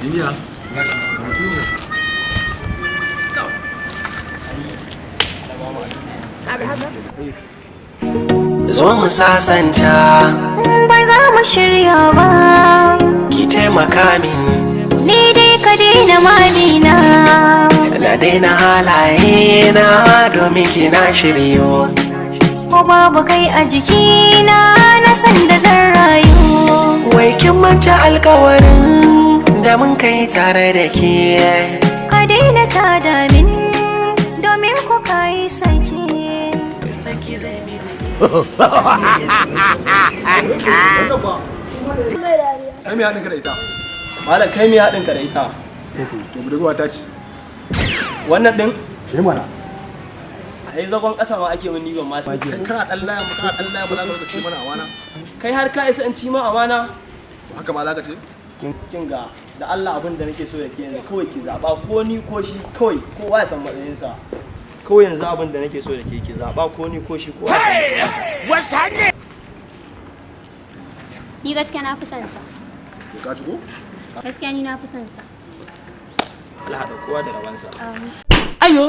Ini ya? Zo mu sasanta, ba za mu shirya ba. ki taimaka min, Ni dai ka daina madina. na daina halaye na domin ki na shiryo. Ko babu kai a jikina na san da zan rayu. Wai kin manta alkawarin da mun kai tare da ke. Ka daina tada min domin ku kai sake. Saki zai bi Ai me haɗin ka da ita? Malam kai me haɗin ka da ita? To budurwa ta ce. Wannan din? Ke mana. Ai zagon ƙasa ma ake min ban ma sai. Kana ɗan laya ba za ka ce mana amana. Kai har ka isa in ci ma amana? To haka ma za ka ce? Kin ga da Allah abin da nake so da ke yanzu kawai ki zaba ko ni ko shi kawai kowa ya san matsayinsa. Kawai yanzu abin da nake so da ke ki zaba ko ni ko shi kowa ya san matsayinsa. Ni gaskiya na fi son sa. To ka ci ko? Gaskiya ni na fi son sa. Allah haɗa kowa da rabansa. Ayo!